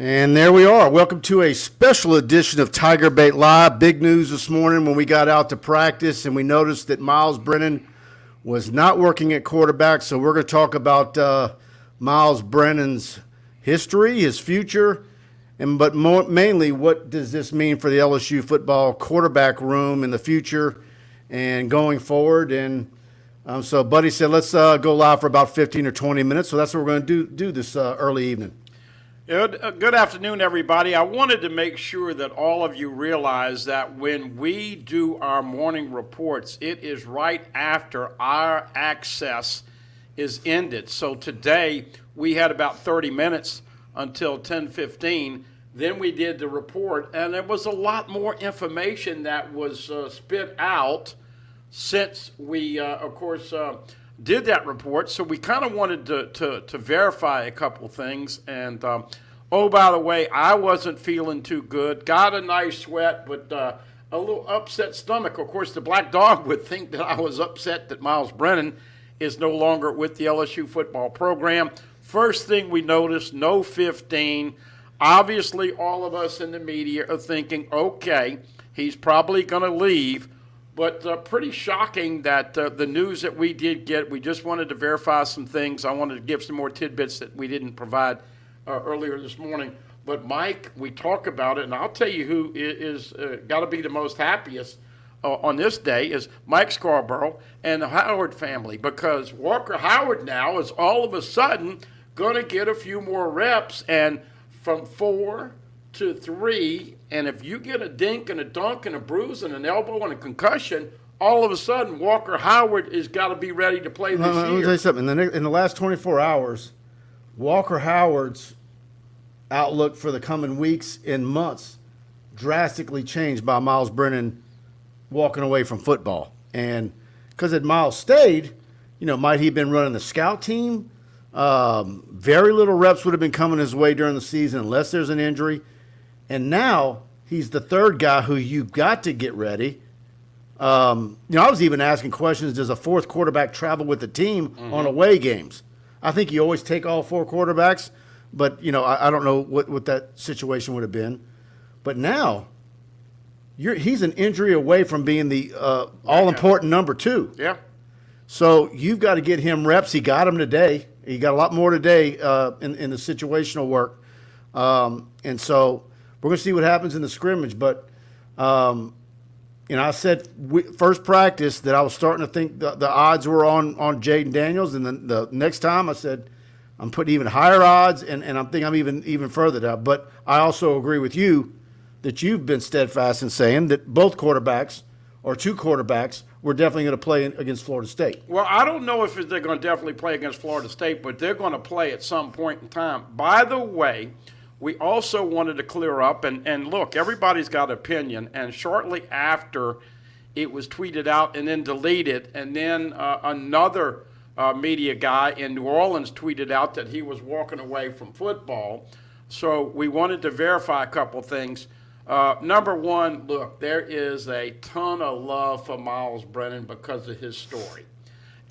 And there we are. Welcome to a special edition of TigerBait Live. Big news this morning when we got out to practice and we noticed that Myles Brennan was not working at quarterback. So we're going to talk about Myles Brennan's history, his future, but mainly what does this mean for the LSU football quarterback room in the future and going forward. And so Buddy said, let's go live for about 15 or 20 minutes. So that's what we're going to do this early evening. Good afternoon, everybody. I wanted to make sure that all of you realize that when we do our morning reports, it is right after our access is ended. So today we had about 30 minutes until 10:15. Then we did the report, and there was a lot more information that was spit out since we, of course, did that report. So we kind of wanted to verify a couple things. And, oh, by the way, I wasn't feeling too good. Got a nice sweat, but a little upset stomach. Of course, the Black Dog would think that I was upset that Myles Brennan is no longer with the LSU football program. First thing we noticed, no 15. Obviously, all of us in the media are thinking, okay, he's probably going to leave. But pretty shocking that the news that we did get, we just wanted to verify some things. I wanted to give some more tidbits that we didn't provide earlier this morning. But Mike, we talk about it, and I'll tell you who is got to be the most happiest on this day is Mike Scarborough and the Howard family, because Walker Howard now is all of a sudden going to get a few more reps, and from 4 to 3, and if you get a dink and a dunk and a bruise and an elbow and a concussion, all of a sudden Walker Howard is got to be ready to play this year. Let me tell you something. In the last 24 hours, Walker Howard's outlook for the coming weeks and months drastically changed by Myles Brennan walking away from football. And because had Myles stayed, might he have been running the scout team? Very little reps would have been coming his way during the season unless there's an injury. And now he's the third guy who you've got to get ready. I was even asking questions, does a fourth quarterback travel with the team on away games? I think you always take all four quarterbacks, but, I don't know what that situation would have been. But now he's an injury away from being the all-important number 2. Yeah. So you've got to get him reps. He got them today. He got a lot more today in the situational work. And so we're going to see what happens in the scrimmage. But, I said first practice that I was starting to think the odds were on Jaden Daniels. And then the next time I said I'm putting even higher odds, and I think I'm even further down. But I also agree with you that you've been steadfast in saying that both quarterbacks or two quarterbacks were definitely going to play against Florida State. Well, I don't know if they're going to definitely play against Florida State, but they're going to play at some point in time. By the way, we also wanted to clear up, and look, everybody's got an opinion, and shortly after it was tweeted out and then deleted, and then another media guy in New Orleans tweeted out that he was walking away from football. So we wanted to verify a couple things. Number one, look, there is a ton of love for Myles Brennan because of his story.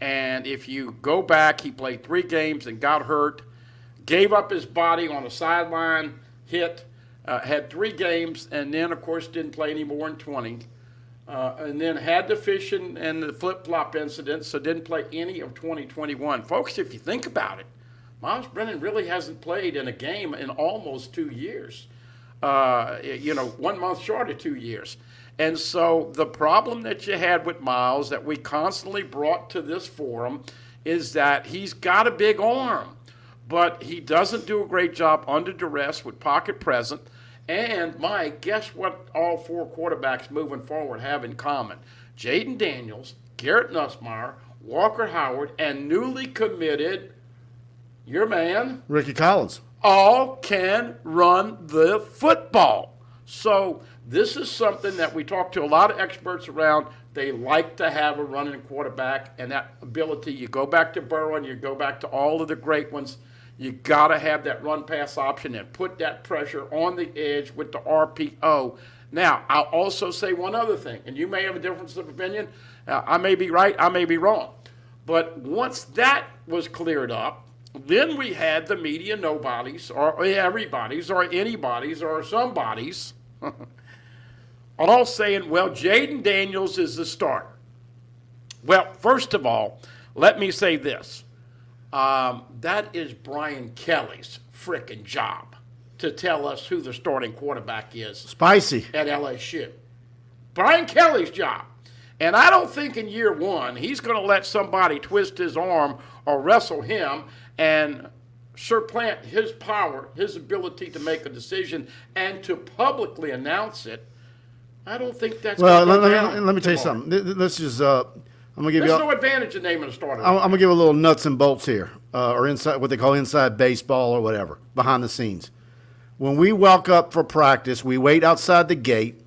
And if you go back, he played 3 games and got hurt, gave up his body on a sideline hit, had 3 games, and then, of course, didn't play any more in 20. And then had the fishing and the flip-flop incident, so didn't play any of 2021. Folks, if you think about it, Myles Brennan really hasn't played in a game in almost 2 years. 1 month short of 2 years. And so the problem that you had with Myles that we constantly brought to this forum is that he's got a big arm, but he doesn't do a great job under duress with pocket present. And, Mike, guess what all 4 quarterbacks moving forward have in common? Jaden Daniels, Garrett Nussmeier, Walker Howard, and newly committed, your man, Ricky Collins. All can run the football. So this is something that we talk to a lot of experts around. They like to have a running quarterback, and that ability, you go back to Burrow and you go back to all of the great ones, you got to have that run-pass option and put that pressure on the edge with the RPO. Now, I'll also say one other thing, and you may have a difference of opinion. I may be right, I may be wrong. But once that was cleared up, Then we had the media nobodies, or everybody's, or anybody's, or somebody's, all saying, well, Jaden Daniels is the starter. Well, first of all, let me say this. That is Brian Kelly's frickin' job to tell us who the starting quarterback is. Spicy. At LSU. Brian Kelly's job. And I don't think in year one he's going to let somebody twist his arm or wrestle him and supplant his power, his ability to make a decision and to publicly announce it. I don't think that's Well, going to go down let me tell you tomorrow. something. Let's just I'm gonna give There's you. no advantage in naming a starter. I'm gonna give a little nuts and bolts here, or inside what they call inside baseball or whatever, behind the scenes. When we walk up for practice, we wait outside the gate.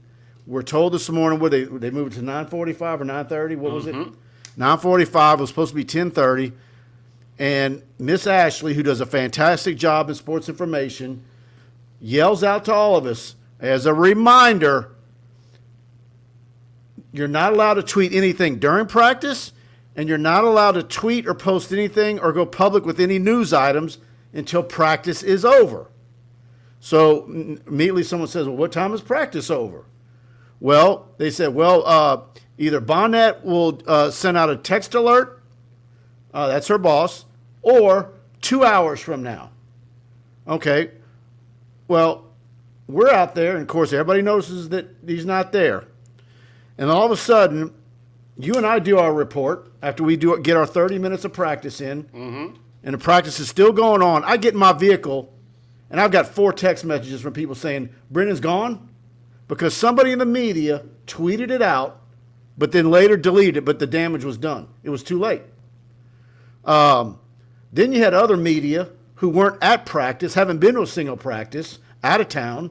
We're told this morning where they moved it to 9:45 or 9:30. What was it? 9:45. It was supposed to be 10:30. And Miss Ashley, who does a fantastic job in sports information, yells out to all of us as a reminder. You're not allowed to tweet anything during practice, and you're not allowed to tweet or post anything or go public with any news items until practice is over. So immediately someone says, well, what time is practice over? Well, they said, well, either Bonnet will send out a text alert, that's her boss, or 2 hours from now. Okay, well, we're out there, and of course everybody notices that he's not there. And all of a sudden, you and I do our report after we get our 30 minutes of practice in, and the practice is still going on. I get in my vehicle, and I've got 4 text messages from people saying, Brennan's gone? Because somebody in the media tweeted it out, but then later deleted it, but the damage was done. It was too late. Then you had other media who weren't at practice, haven't been to a single practice, out of town,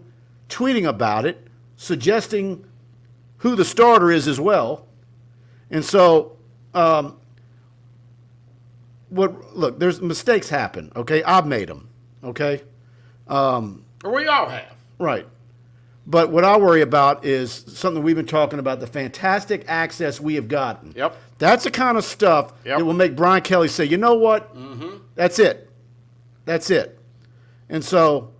tweeting about it, suggesting who the starter is as well. And so, look, there's mistakes happen, okay? I've made them, okay? We all have. Right. But what I worry about is something we've been talking about, the fantastic access we have gotten. Yep. That's the kind of stuff that will make Brian Kelly say, you know what? That's it. That's it. And so,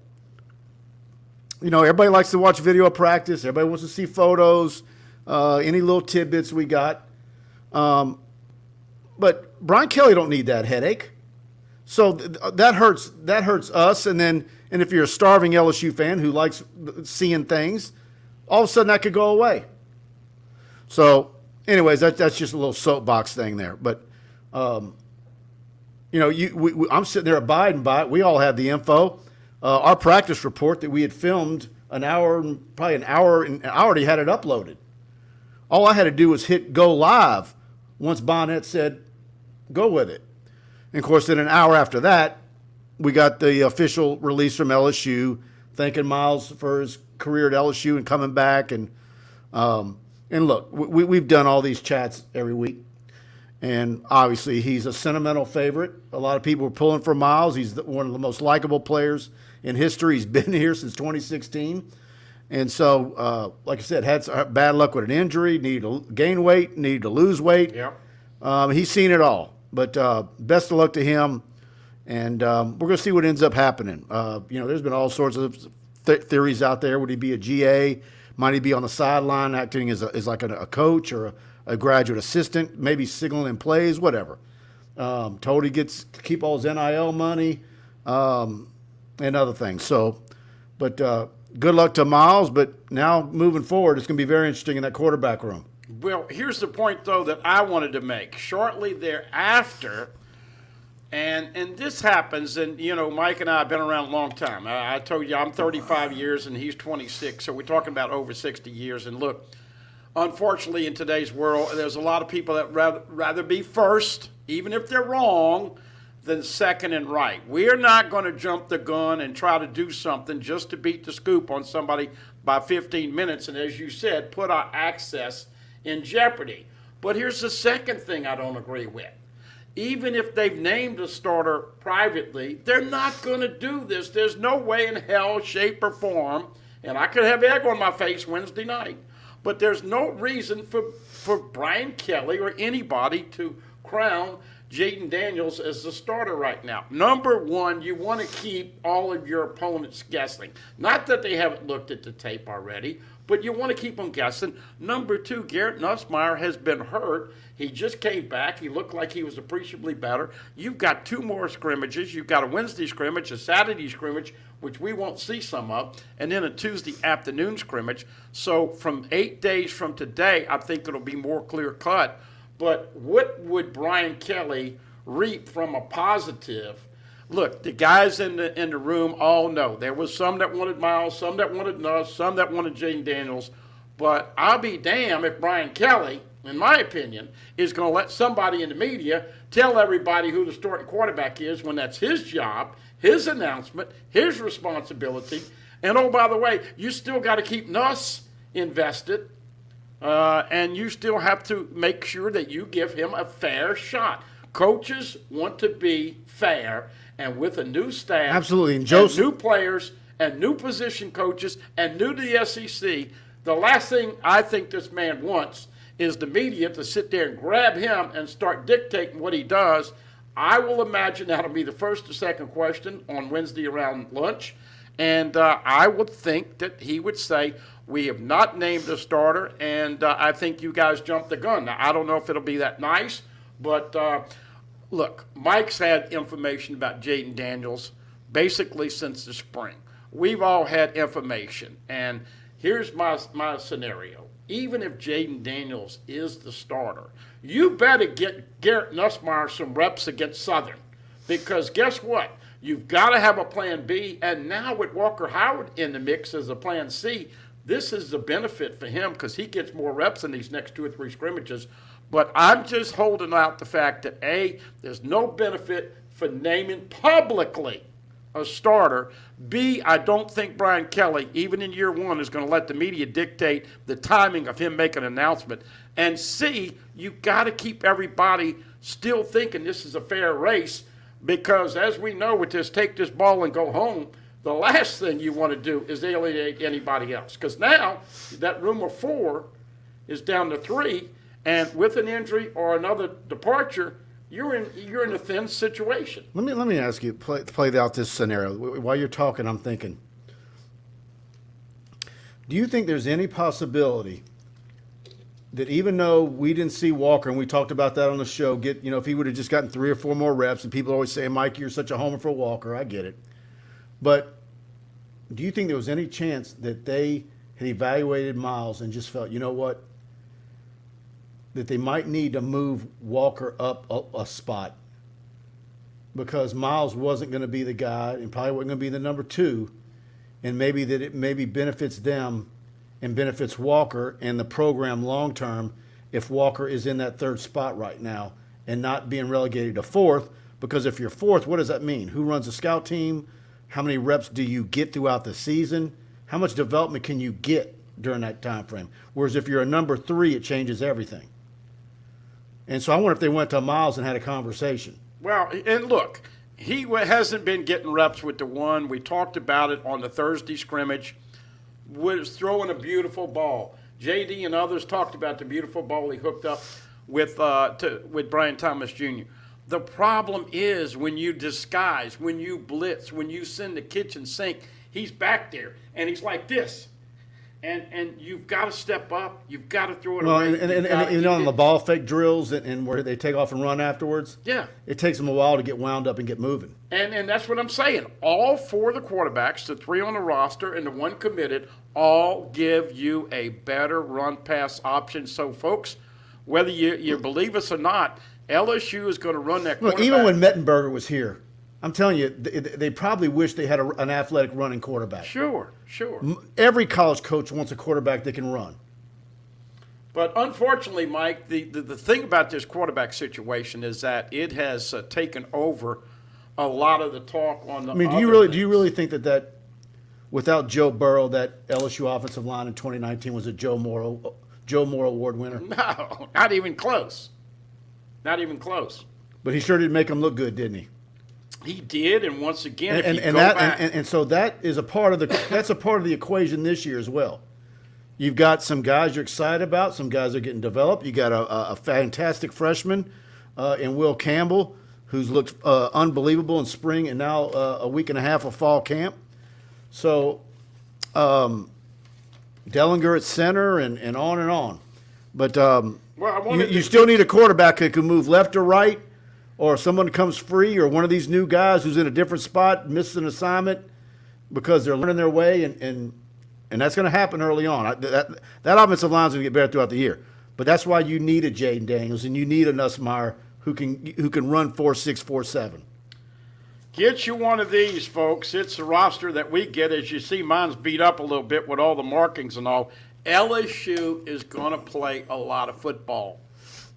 you know, everybody likes to watch video of practice. Everybody wants to see photos, any little tidbits we got. But Brian Kelly don't need that headache. So that hurts us. And if you're a starving LSU fan who likes seeing things, all of a sudden that could go away. So, anyways, that's just a little soapbox thing there. But, you know, I'm sitting there abiding by it. We all have the info. Our practice report that we had filmed probably an hour, and I already had it uploaded. All I had to do was hit go live once Bonnet said go with it. And, of course, then an hour after that, we got the official release from LSU, thanking Myles for his career at LSU and coming back. And look, we've done all these chats every week. And obviously, he's a sentimental favorite. A lot of people are pulling for Myles. He's one of the most likable players in history. He's been here since 2016. And so, like I said, had bad luck with an injury, needed to gain weight, needed to lose weight. Yep. He's seen it all. But best of luck to him. And we're going to see what ends up happening. You know, there's been all sorts of theories out there. Would he be a GA? Might he be on the sideline acting as like a coach or a graduate assistant, maybe signaling plays, whatever. Told he gets to keep all his NIL money and other things. So, but good luck to Myles. But now moving forward, it's going to be very interesting in that quarterback room. Well, here's the point, though, that I wanted to make. Shortly thereafter, and this happens, and, you know, Mike and I have been around a long time. I told you I'm 35 years and he's 26, so we're talking about over 60 years. And look, unfortunately, in today's world, there's a lot of people that rather be first, even if they're wrong, than second and right. We're not going to jump the gun and try to do something just to beat the scoop on somebody by 15 minutes, and as you said, put our access in jeopardy. But here's the second thing I don't agree with. Even if they've named a starter privately, they're not going to do this. There's no way in hell, shape, or form, and I could have egg on my face Wednesday night, but there's no reason for Brian Kelly or anybody to crown Jaden Daniels as the starter right now. Number one, you want to keep all of your opponents guessing. Not that they haven't looked at the tape already, but you want to keep them guessing. Number two, Garrett Nussmeier has been hurt. He just came back. He looked like he was appreciably better. You've got 2 more scrimmages. You've got a Wednesday scrimmage, a Saturday scrimmage, which we won't see some of, and then a Tuesday afternoon scrimmage. So from 8 days from today, I think it'll be more clear-cut. But what would Brian Kelly reap from a positive? Look, the guys in the room all know. There was some that wanted Myles, some that wanted Nuss, some that wanted Jaden Daniels. But I'll be damned if Brian Kelly, in my opinion, is going to let somebody in the media tell everybody who the starting quarterback is when that's his job, his announcement, his responsibility. And, oh, by the way, you still got to keep Nuss invested. And you still have to make sure that you give him a fair shot. Coaches want to be fair, and with a new staff, absolutely, and new players, and new position coaches, and new to the SEC, the last thing I think this man wants is the media to sit there and grab him and start dictating what he does. I will imagine that'll be the first or second question on Wednesday around lunch, and I would think that he would say, we have not named a starter, and I think you guys jumped the gun. Now, I don't know if it'll be that nice, but look, Mike's had information about Jaden Daniels basically since the spring. We've all had information, and here's my scenario. Even if Jaden Daniels is the starter, you better get Garrett Nussmeier some reps against Southern, because guess what? You've got to have a plan B, and now with Walker Howard in the mix as a plan C, this is the benefit for him because he gets more reps in these next 2 or 3 scrimmages. But I'm just holding out the fact that, A, there's no benefit for naming publicly a starter. B, I don't think Brian Kelly, even in year 1, is going to let the media dictate the timing of him making an announcement. And C, you've got to keep everybody still thinking this is a fair race because, as we know with this take this ball and go home, the last thing you want to do is alienate anybody else. Because now that room of 4 is down to 3, and with an injury or another departure, you're in a thin situation. Let me ask you, play out this scenario. While you're talking, I'm thinking, do you think there's any possibility that even though we didn't see Walker, and we talked about that on the show, if he would have just gotten 3 or 4 more reps, and people always say, Mike, you're such a homer for Walker, I get it. But do you think there was any chance that they had evaluated Myles and just felt, you know what, that they might need to move Walker up a spot because Myles wasn't going to be the guy and probably wasn't going to be the number 2, and maybe that it maybe benefits them and benefits Walker and the program long term if Walker is in that 3rd spot right now and not being relegated to 4th, because if you're 4th, what does that mean? Who runs the scout team? How many reps do you get throughout the season? How much development can you get during that time frame? Whereas if you're a number 3, it changes everything. And so I wonder if they went to Myles and had a conversation. Well, and look, he hasn't been getting reps with the 1. We talked about it on the Thursday scrimmage. Was throwing a beautiful ball. JD and others talked about the beautiful ball he hooked up with Brian Thomas Jr. The problem is when you disguise, when you blitz, when you send the kitchen sink, he's back there, and he's like this. And you've got to step up. You've got to throw it away. And on the ball fake drills and where they take off and run afterwards, yeah, it takes them a while to get wound up and get moving. And that's what I'm saying. All 4 of the quarterbacks, the 3 on the roster and the 1 committed, all give you a better run-pass option. So, folks, whether you believe us or not, LSU is going to run that quarterback. Look, even when Mettenberger was here, I'm telling you, they probably wish they had an athletic running quarterback. Sure. Every college coach wants a quarterback that can run. But unfortunately, Mike, the thing about this quarterback situation is that it has taken over a lot of the talk on the. I mean, do you really think that without Joe Burrow, that LSU offensive line in 2019 was a Joe Moore Award winner? No, not even close. Not even close. But he sure did make them look good, didn't he? He did, and once again, so that is a part of the equation this year as well. You've got some guys you're excited about, some guys are getting developed. You got a fantastic freshman in Will Campbell, who's looked unbelievable in spring and now a week and a half of fall camp. So Dellinger at center and on and on. But you still need a quarterback that can move left or right, or someone comes free, or one of these new guys who's in a different spot, misses an assignment because they're learning their way, and that's going to happen early on. That offensive line is going to get better throughout the year. But that's why you need a Jaden Daniels and you need a Nussmeier who can run 4.6, 4.7. Get you one of these, folks. It's the roster that we get. As you see, mine's beat up a little bit with all the markings and all. LSU is going to play a lot of football,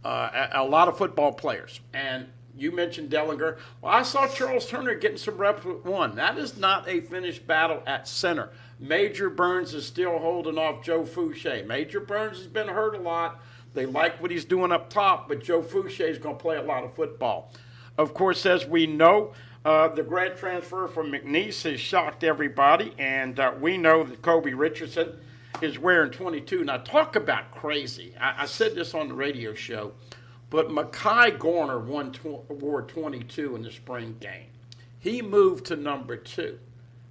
a lot of football players. And you mentioned Dellinger. Well, I saw Charles Turner getting some reps with one. That is not a finished battle at center. Major Burns is still holding off Joe Fouché. Major Burns has been hurt a lot. They like what he's doing up top, but Joe Fouché is going to play a lot of football. Of course, as we know, the grad transfer from McNeese has shocked everybody, and we know that Kobe Richardson is wearing 22. Now, talk about crazy. I said this on the radio show, but Mekhi Garner wore 22 in the spring game. He moved to number 2.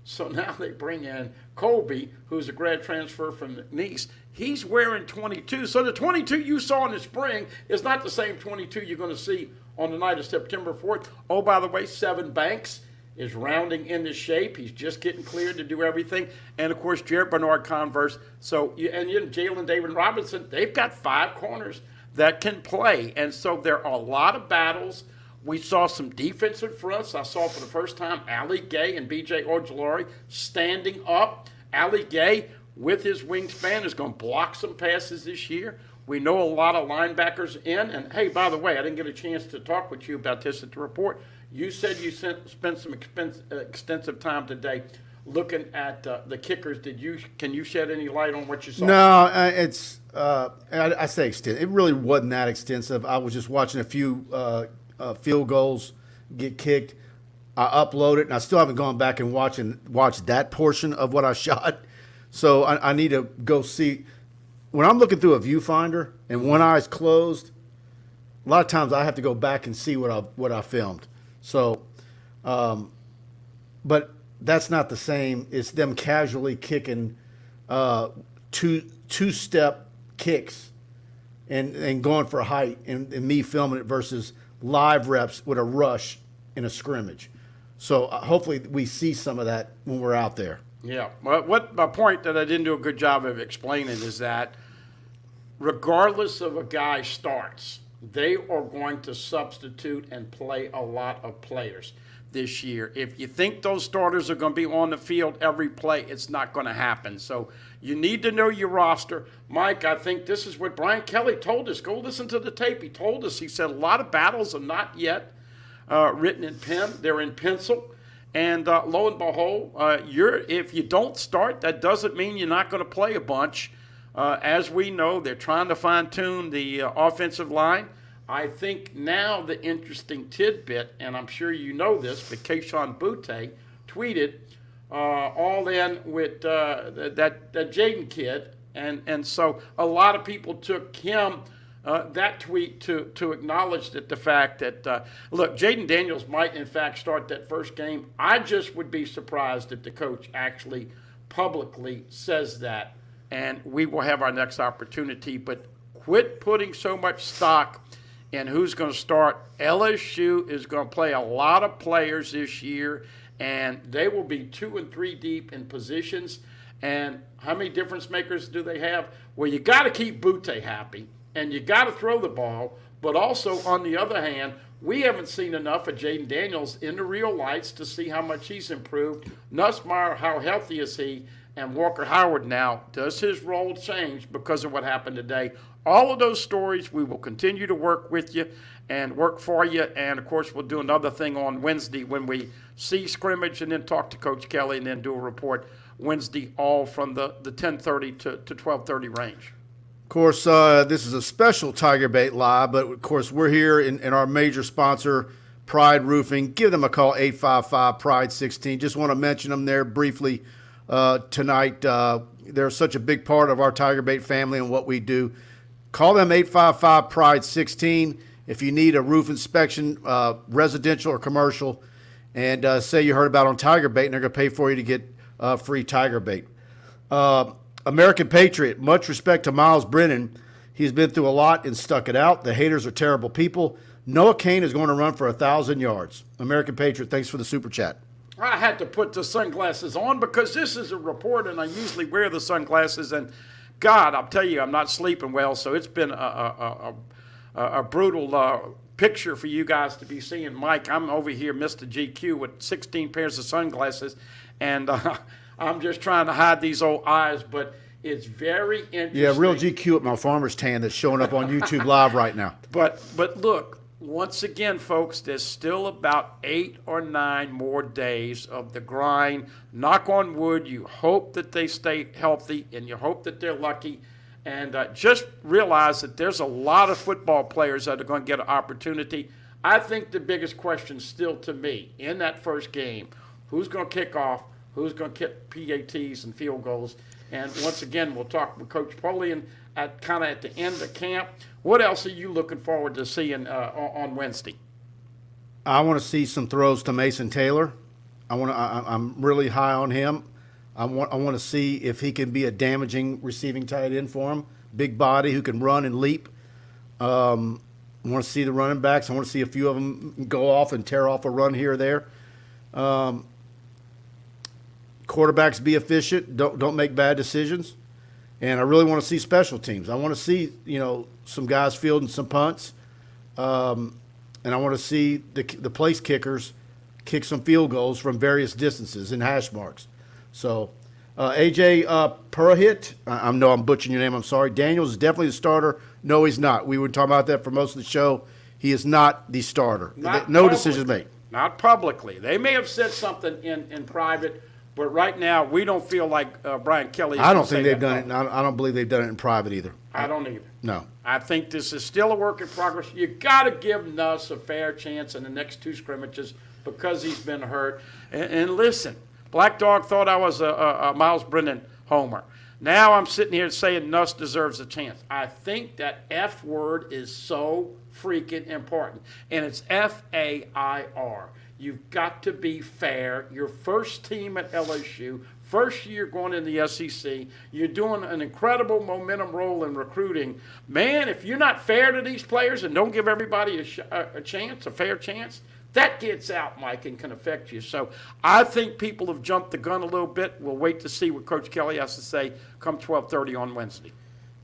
So now they bring in Kobe, who's a grad transfer from McNeese. He's wearing 22. So the 22 you saw in the spring is not the same 22 you're going to see on the night of September 4th. Oh, by the way, Seven Banks is rounding into shape. He's just getting cleared to do everything. And, of course, Jared Bernard Converse. So, and Jalen David Robinson, they've got 5 corners that can play. And so there are a lot of battles. We saw some defensive fronts. I saw for the first time Ali Gay and B.J. Ojulari standing up. Ali Gay, with his wingspan, is going to block some passes this year. We know a lot of linebackers in. And, hey, by the way, I didn't get a chance to talk with you about this at the report. You said you spent some extensive time today looking at the kickers. Can you shed any light on what you saw? No, I say extensive. It really wasn't that extensive. I was just watching a few field goals get kicked. I uploaded, and I still haven't gone back and watched that portion of what I shot. So I need to go see. When I'm looking through a viewfinder and one eye's closed, a lot of times I have to go back and see what I filmed. So, but that's not the same. It's them casually kicking two-step kicks and going for height, and me filming it versus live reps with a rush in a scrimmage. So hopefully we see some of that when we're out there. Yeah. Well, what my point that I didn't do a good job of explaining is that regardless of a guy starts, they are going to substitute and play a lot of players this year. If you think those starters are going to be on the field every play, it's not going to happen. So you need to know your roster. Mike, I think this is what Brian Kelly told us. Go listen to the tape. He told us, he said, a lot of battles are not yet written in pen. They're in pencil. And lo and behold, if you don't start, that doesn't mean you're not going to play a bunch. As we know, they're trying to fine-tune the offensive line. I think now the interesting tidbit, and I'm sure you know this, but Kayshon Boutte tweeted all in with that Jaden kid. And so a lot of people took him, that tweet, to acknowledge that the fact that, look, Jaden Daniels might, in fact, start that first game. I just would be surprised if the coach actually publicly says that. And we will have our next opportunity. But quit putting so much stock in who's going to start. LSU is going to play a lot of players this year, and they will be 2 and 3 deep in positions. And how many difference makers do they have? Well, you got to keep Boutte happy, and you got to throw the ball. But also, on the other hand, we haven't seen enough of Jaden Daniels in the real lights to see how much he's improved. Nussmeier, how healthy is he? And Walker Howard now, does his role change because of what happened today? All of those stories, we will continue to work with you and work for you. And, of course, we'll do another thing on Wednesday when we see scrimmage and then talk to Coach Kelly and then do a report Wednesday, all from the 10:30 to 12:30 range. Of course, this is a special TigerBait Live, but, of course, we're here in our major sponsor, Pride Roofing. Give them a call, 855-PRIDE-16. Just want to mention them there briefly. Tonight. They're such a big part of our TigerBait family and what we do. Call them 855-PRIDE-16. If you need a roof inspection, residential or commercial, and say you heard about on TigerBait, and they're going to pay for you to get free TigerBait. American Patriot, much respect to Myles Brennan. He's been through a lot and stuck it out. The haters are terrible people. Noah Kane is going to run for 1,000 yards. American Patriot, thanks for the super chat. I had to put the sunglasses on because this is a report, and I usually wear the sunglasses. And God, I'll tell you, I'm not sleeping well, so it's been a brutal picture for you guys to be seeing. Mike, I'm over here, Mr. GQ, with 16 pairs of sunglasses, and I'm just trying to hide these old eyes, but it's very interesting. Yeah, real GQ at my farmer's tan that's showing up on YouTube Live right now. But look, once again, folks, there's still about 8 or 9 more days of the grind. Knock on wood, you hope that they stay healthy, and you hope that they're lucky. And just realize that there's a lot of football players that are going to get an opportunity. I think the biggest question still to me in that first game, who's going to kick off, who's going to kick PATs and field goals. And once again, we'll talk with Coach Polian at the end of camp. What else are you looking forward to seeing on Wednesday? I want to see some throws to Mason Taylor. I'm really high on him. I want to see if he can be a damaging receiving tight end for him. Big body who can run and leap. I want to see the running backs. I want to see a few of them go off and tear off a run here or there. Quarterbacks be efficient. Don't make bad decisions. And I really want to see special teams. I want to see some guys fielding some punts, and I want to see the place kickers kick some field goals from various distances and hash marks. So, AJ Purahit, I know I'm butchering your name, I'm sorry. Daniels is definitely the starter. No, he's not. We were talking about that for most of the show. He is not the starter. No decisions made. Not publicly. They may have said something in private, but right now we don't feel like Brian Kelly is I don't think they've done it. I don't believe they've done it in private either. I don't either. No. I think this is still a work in progress. You got to give Nuss a fair chance in the next 2 scrimmages because he's been hurt. And listen, Black Dog thought I was a Myles Brennan homer. Now I'm sitting here saying Nuss deserves a chance. I think that F word is so freaking important, and it's FAIR. You've got to be fair. Your first team at LSU, first year going in the SEC, you're doing an incredible momentum role in recruiting. Man, if you're not fair to these players and don't give everybody a chance, a fair chance, that gets out, Mike, and can affect you. So I think people have jumped the gun a little bit. We'll wait to see what Coach Kelly has to say come 12:30 on Wednesday.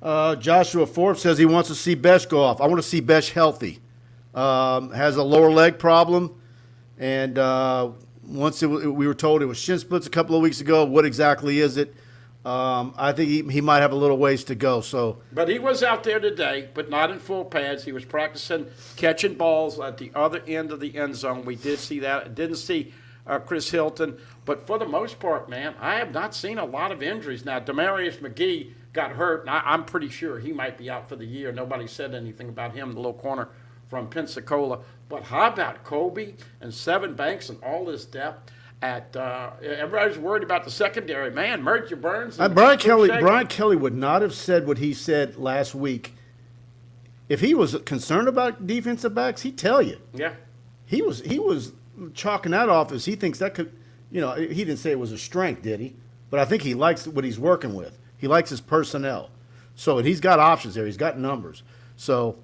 Joshua Forbes says he wants to see Besh go off. I want to see Besh healthy. Has a lower leg problem. And we were told it was shin splits a couple of weeks ago. What exactly is it? I think he might have a little ways to go. But he was out there today, but not in full pads. He was practicing catching balls at the other end of the end zone. We did see that. I didn't see Chris Hilton. But for the most part, man, I have not seen a lot of injuries. Now, Demarius McGee got hurt, and I'm pretty sure he might be out for the year. Nobody said anything about him, the little corner from Pensacola. But how about Kobe and Seven Banks and all this depth? Everybody's worried about the secondary. Man, Merger Burns. Brian Kelly would not have said what he said last week. If he was concerned about defensive backs, he'd tell you. Yeah. He was chalking that off as he thinks that could, he didn't say it was a strength, did he? But I think he likes what he's working with. He likes his personnel. So, and he's got options there. He's got numbers. So,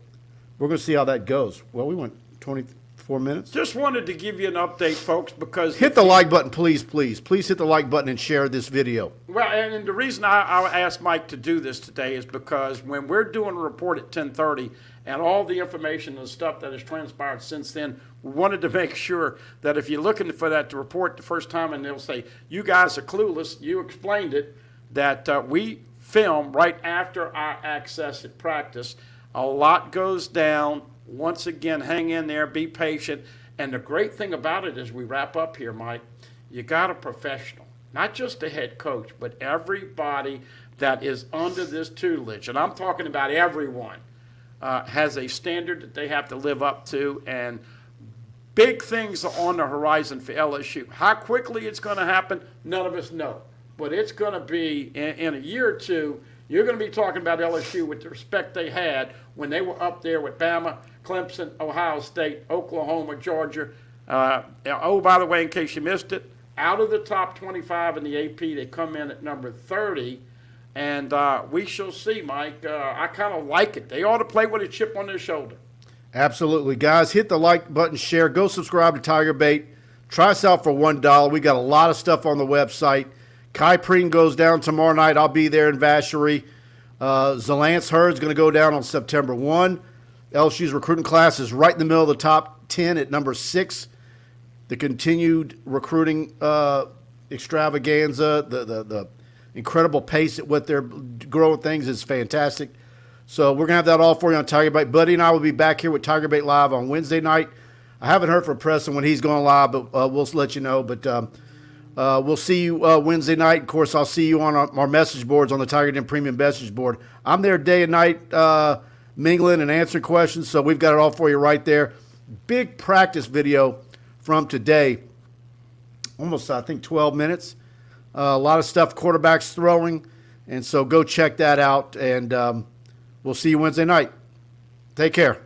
we're going to see how that goes. Well, we went 24 minutes. Just wanted to give you an update, folks, because hit the like button, please hit the like button and share this video. Well, and the reason I asked Mike to do this today is because when we're doing a report at 10:30 and all the information and stuff that has transpired since then, we wanted to make sure that if you're looking for that to report the first time and they'll say, you guys are clueless, you explained it, that we film right after our access at practice. A lot goes down. Once again, hang in there, be patient. And the great thing about it as we wrap up here, Mike, you got a professional, not just a head coach, but everybody that is under this tutelage, and I'm talking about everyone, has a standard that they have to live up to, and big things are on the horizon for LSU. How quickly it's going to happen, none of us know. But it's going to be, in a year or two, You're going to be talking about LSU with the respect they had when they were up there with Bama, Clemson, Ohio State, Oklahoma, Georgia. Oh, by the way, in case you missed it, out of the top 25 in the AP, they come in at number 30. And we shall see, Mike. I kind of like it. They ought to play with a chip on their shoulder. Absolutely. Guys, hit the like button, share. Go subscribe to TigerBait. Try us out for $1. We got a lot of stuff on the website. Kai Preen goes down tomorrow night. I'll be there in Vacherie. Zalance Hurd's going to go down on September 1. LSU's recruiting class is right in the middle of the top 10 at number 6. The continued recruiting extravaganza, the incredible pace at what they're growing things is fantastic. So we're going to have that all for you on TigerBait. Buddy and I will be back here with TigerBait Live on Wednesday night. I haven't heard from Preston when he's going live, but we'll let you know. But we'll see you Wednesday night. Of course, I'll see you on our message boards on the Tiger Den Premium message board. I'm there day and night mingling and answering questions, so we've got it all for you right there. Big practice video from today, almost, I think, 12 minutes. A lot of stuff, quarterbacks throwing, and so go check that out, and we'll see you Wednesday night. Take care.